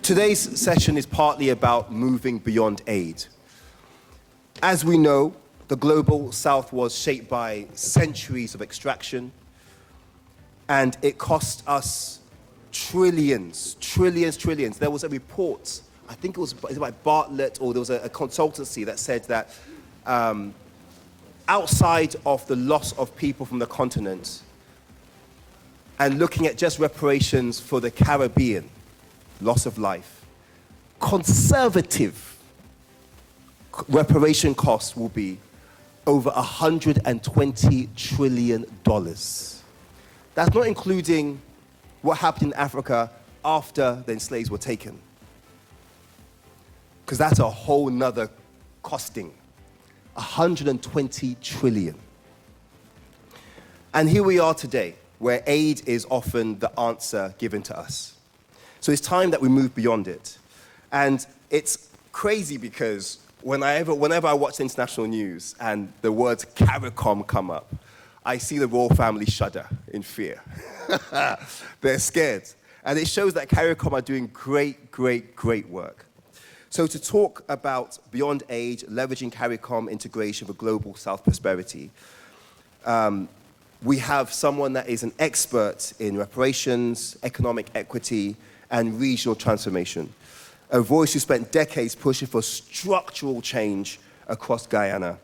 Today's session is partly about moving beyond aid. As we know, the global south was shaped by centuries of extraction, and it cost us trillions. There was a report, I think it was by Bartlett, or there was a consultancy that said that outside of the loss of people from the continent, and looking at just reparations for the Caribbean, loss of life, conservative reparation costs will be over $120 trillion. That's not including what happened in Africa after the slaves were taken, because that's a whole nother costing, 120 trillion. And here we are today, where aid is often the answer given to us. So it's time that we move beyond it. And it's crazy because whenever I watch international news and the words CARICOM come up, I see the royal family shudder in fear. They're scared. And it shows that CARICOM are doing great work. So to talk about beyond aid, leveraging CARICOM integration for global South prosperity, we have someone that is an expert in reparations, economic equity, and regional transformation. A voice who spent decades pushing for structural change across Guyana.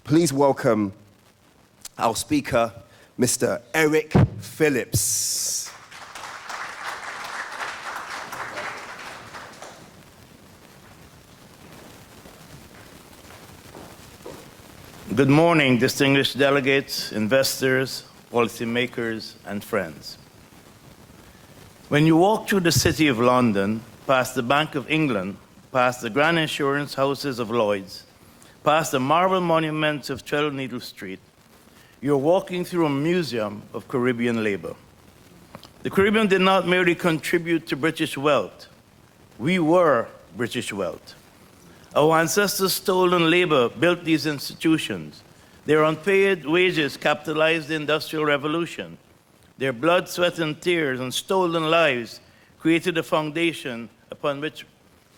Please welcome our speaker, Mr. Eric Phillips. Good morning, distinguished delegates, investors, policymakers, and friends. When you walk through the City of London, past the Bank of England, past the grand insurance houses of Lloyd's, past the marble monuments of Threadneedle Street, you're walking through a museum of Caribbean labor. The Caribbean did not merely contribute to British wealth. We were British wealth. Our ancestors' stolen labor built these institutions. Their unpaid wages capitalized the Industrial Revolution. Their blood, sweat, and tears and stolen lives created a foundation upon which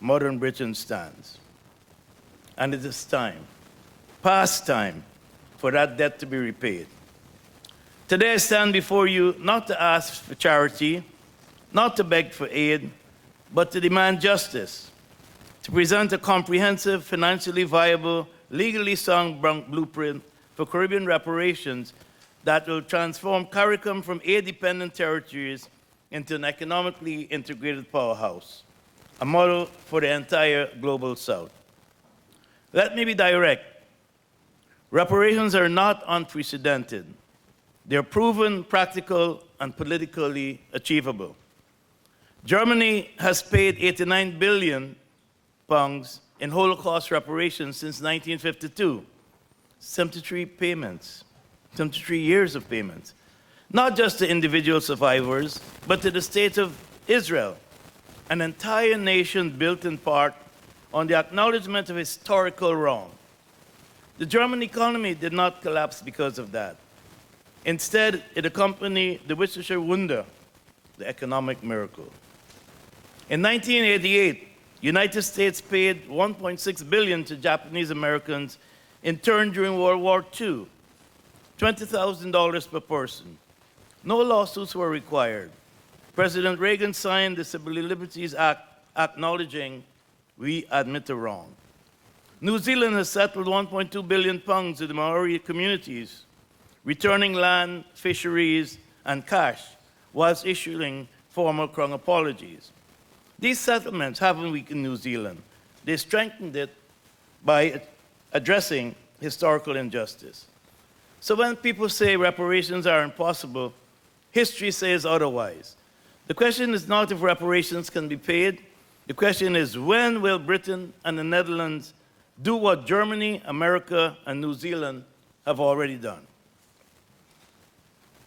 modern Britain stands. And it is time, past time, for that debt to be repaid. Today I stand before you not to ask for charity, not to beg for aid, but to demand justice, to present a comprehensive, financially viable, legally sound blueprint for Caribbean reparations that will transform CARICOM from aid-dependent territories into an economically integrated powerhouse, a model for the entire global South. Let me be direct. Reparations are not unprecedented. They're proven, practical, and politically achievable. Germany has paid 89 billion pounds in Holocaust reparations since 1952. 73 payments, 73 years of payments. Not just to individual survivors, but to the state of Israel, an entire nation built in part on the acknowledgement of historical wrong. The German economy did not collapse because of that. Instead, it accompanied the Worcestershire Wunder, the economic miracle. In 1988, United States paid $1.6 billion to Japanese Americans interned during World War II, $20,000 per person. No lawsuits were required. President Reagan signed the Civil Liberties Act acknowledging we admit the wrong. New Zealand has settled 1.2 billion pounds to the Maori communities, returning land, fisheries, and cash, whilst issuing formal Crown apologies. These settlements haven't weakened New Zealand. They strengthened it by addressing historical injustice. So when people say reparations are impossible, history says otherwise. The question is not if reparations can be paid. The question is, when will Britain and the Netherlands do what Germany, America, and New Zealand have already done?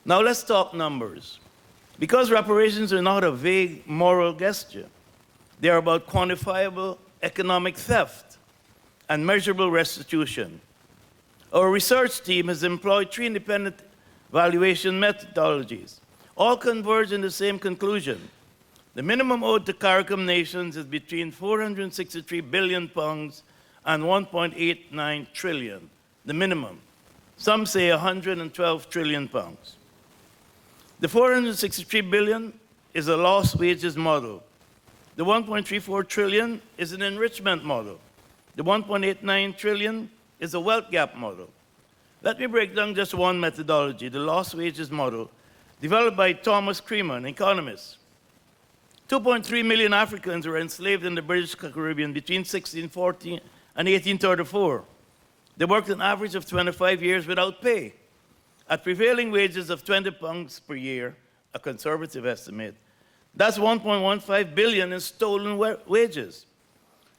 Now let's talk numbers. Because reparations are not a vague moral gesture, they are about quantifiable economic theft and measurable restitution. Our research team has employed 3 independent valuation methodologies. All converge in the same conclusion. The minimum owed to CARICOM nations is between 463 billion pounds and 1.89 trillion, the minimum. Some say 112 trillion pounds. The 463 billion is a lost wages model. The 1.34 trillion is an enrichment model. The 1.89 trillion is a wealth gap model. Let me break down just one methodology, the lost wages model, developed by Thomas Creamer, an economist. 2.3 million Africans were enslaved in the British Caribbean between 1640 and 1834. They worked an average of 25 years without pay. At prevailing wages of £20 per year, a conservative estimate, that's 1.15 billion in stolen wages.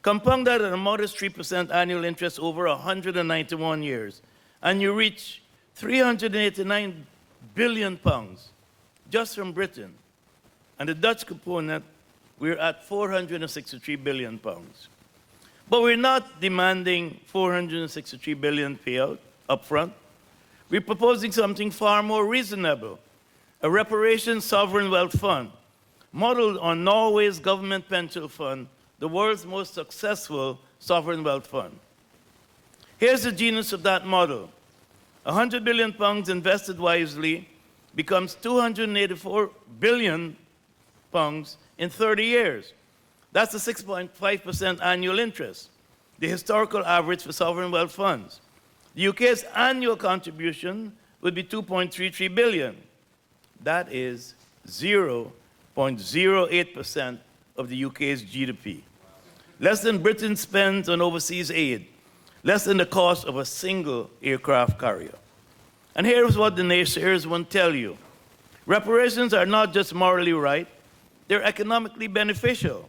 Compound that at a modest 3% annual interest over 191 years, and you reach 389 billion pounds just from Britain. And the Dutch component, we're at 463 billion pounds. But we're not demanding 463 billion payout upfront. We're proposing something far more reasonable, a reparations sovereign wealth fund, modeled on Norway's government pension fund, the world's most successful sovereign wealth fund. Here's the genius of that model. 100 billion pounds invested wisely becomes 284 billion pounds in 30 years. That's a 6.5% annual interest, the historical average for sovereign wealth funds. The UK's annual contribution would be 2.33 billion. That is 0.08% of the UK's GDP. Less than Britain spends on overseas aid, less than the cost of a single aircraft carrier. And here's what the naysayers won't tell you. Reparations are not just morally right, they're economically beneficial.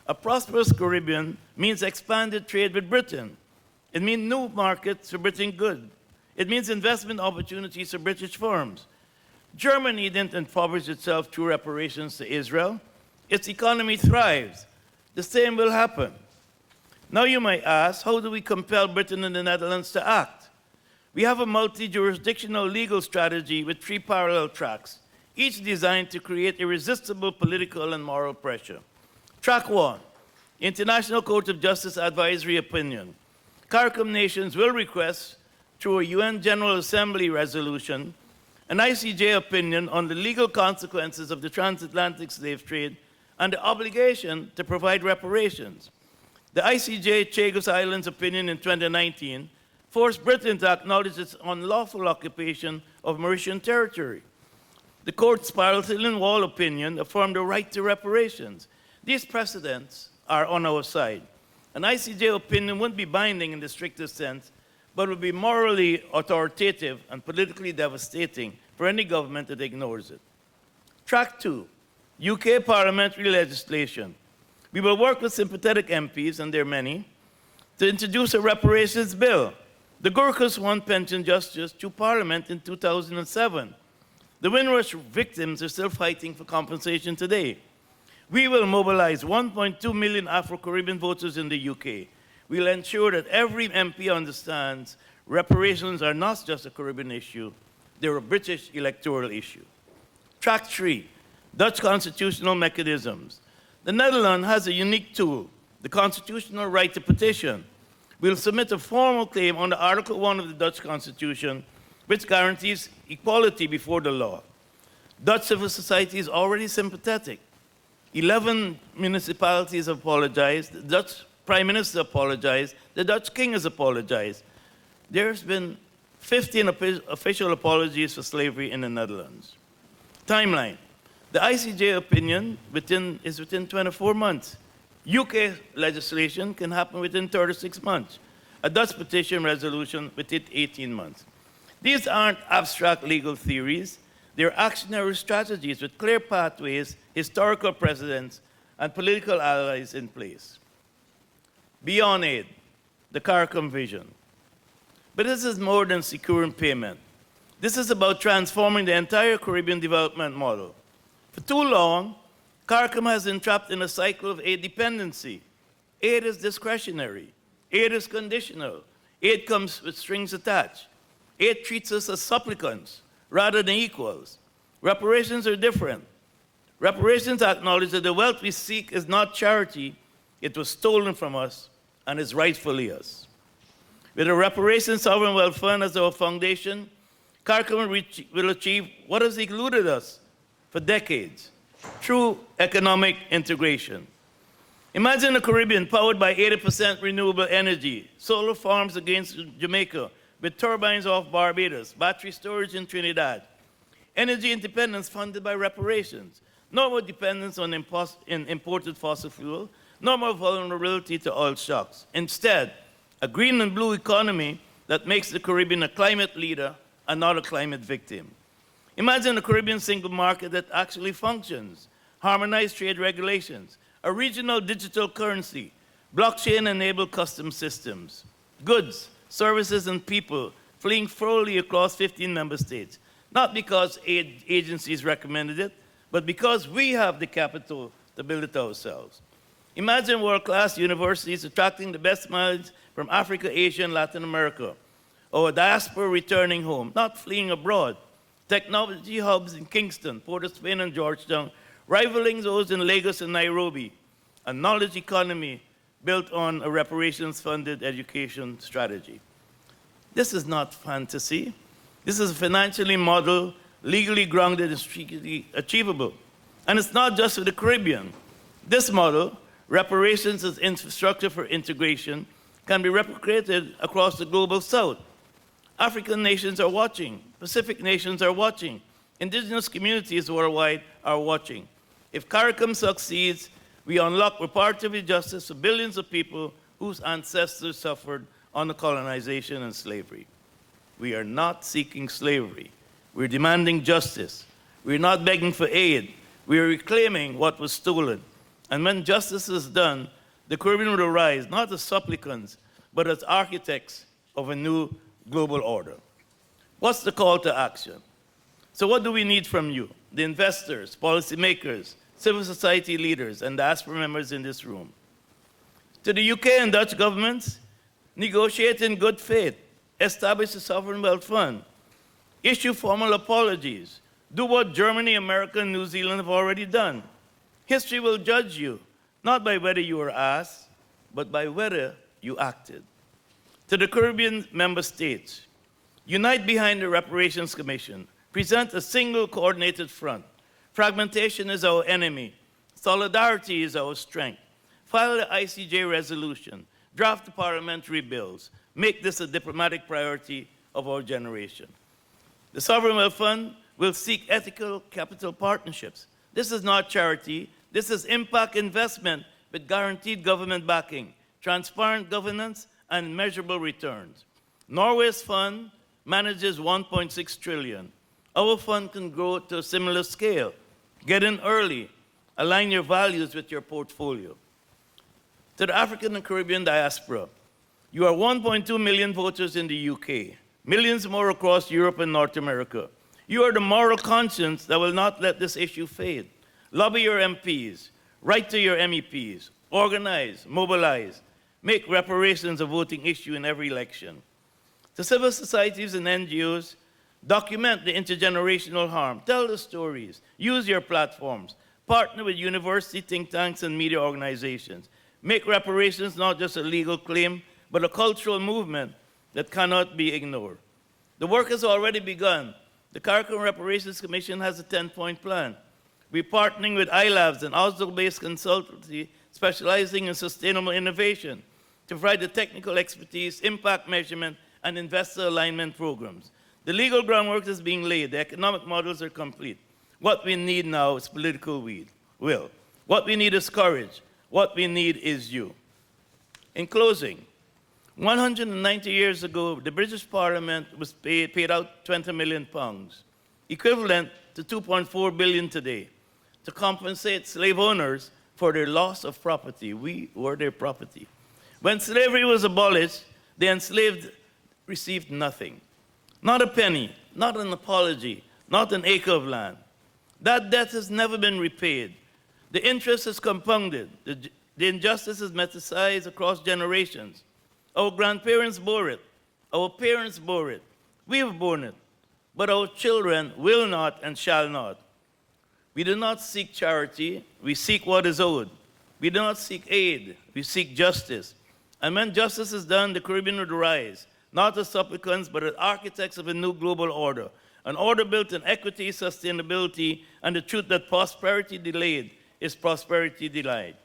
A prosperous Caribbean means expanded trade with Britain. It means new markets for British goods. It means investment opportunities for British firms. Germany didn't impoverish itself through reparations to Israel. Its economy thrives. The same will happen. Now you might ask, how do we compel Britain and the Netherlands to act? We have a multi-jurisdictional legal strategy with 3 parallel tracks, each designed to create irresistible political and moral pressure. Track 1, International Court of Justice Advisory Opinion. CARICOM nations will request, through a UN General Assembly resolution, an ICJ opinion on the legal consequences of the transatlantic slave trade and the obligation to provide reparations. The ICJ Chagos Islands opinion in 2019 forced Britain to acknowledge its unlawful occupation of Mauritian territory. The court's Paraltillion Wall opinion affirmed the right to reparations. These precedents are on our side. An ICJ opinion wouldn't be binding in the strictest sense, but would be morally authoritative and politically devastating for any government that ignores it. Track 2, UK parliamentary legislation. We will work with sympathetic MPs, and there are many, to introduce a reparations bill. The Gurkhas won pension justice to Parliament in 2007. The Windrush victims are still fighting for compensation today. We will mobilize 1.2 million Afro-Caribbean voters in the UK. We'll ensure that every MP understands reparations are not just a Caribbean issue, they're a British electoral issue. Track 3, Dutch constitutional mechanisms. The Netherlands has a unique tool, the constitutional right to petition. We'll submit a formal claim under Article 1 of the Dutch Constitution, which guarantees equality before the law. Dutch civil society is already sympathetic. 11 municipalities have apologized. The Dutch Prime Minister apologized. The Dutch King has apologized. There's been 15 official apologies for slavery in the Netherlands. Timeline. The ICJ opinion is within 24 months. UK legislation can happen within 36 months. A Dutch petition resolution within 18 months. These aren't abstract legal theories. They're actionary strategies with clear pathways, historical precedents, and political allies in place. Beyond aid, the CARICOM vision. But this is more than securing payment. This is about transforming the entire Caribbean development model. For too long, CARICOM has been trapped in a cycle of aid dependency. Aid is discretionary. Aid is conditional. Aid comes with strings attached. Aid treats us as supplicants rather than equals. Reparations are different. Reparations acknowledge that the wealth we seek is not charity, it was stolen from us and is rightfully us. With a Reparations Sovereign Wealth Fund as our foundation, CARICOM will achieve what has eluded us for decades, true economic integration. Imagine the Caribbean powered by 80% renewable energy, solar farms against Jamaica, with turbines off Barbados, battery storage in Trinidad, energy independence funded by reparations, no more dependence on imported fossil fuel, no more vulnerability to oil shocks. Instead, a green and blue economy that makes the Caribbean a climate leader and not a climate victim. Imagine a Caribbean single market that actually functions, harmonized trade regulations, a regional digital currency, blockchain-enabled custom systems, goods, services, and people fleeing freely across 15 member states, not because aid agencies recommended it, but because we have the capital to build it ourselves. Imagine world-class universities attracting the best minds from Africa, Asia, and Latin America, or a diaspora returning home, not fleeing abroad. Technology hubs in Kingston, Port of Spain, and Georgetown, rivaling those in Lagos and Nairobi. A knowledge economy built on a reparations-funded education strategy. This is not fantasy. This is financially modeled, legally grounded, and strictly achievable. And it's not just for the Caribbean. This model, reparations as infrastructure for integration, can be replicated across the global South. African nations are watching. Pacific nations are watching. Indigenous communities worldwide are watching. If CARICOM succeeds, we unlock reparative justice for billions of people whose ancestors suffered under colonization and slavery. We are not seeking slavery. We're demanding justice. We're not begging for aid. We are reclaiming what was stolen. And when justice is done, the Caribbean will rise not as supplicants, but as architects of a new global order. What's the call to action? So what do we need from you, the investors, policymakers, civil society leaders, and diaspora members in this room? To the UK and Dutch governments, negotiate in good faith, establish a sovereign wealth fund, issue formal apologies, do what Germany, America, and New Zealand have already done. History will judge you, not by whether you were asked, but by whether you acted. To the Caribbean member states, unite behind the Reparations Commission, present a single coordinated front. Fragmentation is our enemy. Solidarity is our strength. File the ICJ resolution. Draft the parliamentary bills. Make this a diplomatic priority of our generation. The Sovereign Wealth Fund will seek ethical capital partnerships. This is not charity. This is impact investment with guaranteed government backing, transparent governance, and measurable returns. Norway's fund manages 1.6 trillion. Our fund can grow to a similar scale. Get in early. Align your values with your portfolio. To the African and Caribbean diaspora, you are 1.2 million voters in the UK, millions more across Europe and North America. You are the moral conscience that will not let this issue fade. Lobby your MPs, write to your MEPs, organize, mobilize, make reparations a voting issue in every election. To civil societies and NGOs, document the intergenerational harm, tell the stories, use your platforms, partner with university think tanks and media organizations. Make reparations not just a legal claim, but a cultural movement that cannot be ignored. The work has already begun. The CARICOM Reparations Commission has a 10-point plan. We're partnering with iLabs, an Oslo-based consultancy specializing in sustainable innovation, to provide the technical expertise, impact measurement, and investor alignment programs. The legal groundwork is being laid. The economic models are complete. What we need now is political will. What we need is courage. What we need is you. In closing, 190 years ago, the British Parliament was paid out £20 million, equivalent to 2.4 billion today, to compensate slave owners for their loss of property. We were their property. When slavery was abolished, the enslaved received nothing. Not a penny, not an apology, not an acre of land. That debt has never been repaid. The interest is compounded. The injustice is metastasized across generations. Our grandparents bore it. Our parents bore it. We have borne it. But our children will not and shall not. We do not seek charity, we seek what is owed. We do not seek aid, we seek justice. And when justice is done, the Caribbean would rise, not as supplicants, but as architects of a new global order, an order built in equity, sustainability, and the truth that prosperity delayed is prosperity denied.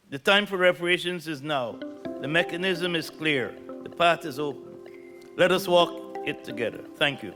The time for reparations is now. The mechanism is clear. The path is open. Let us walk it together. Thank you.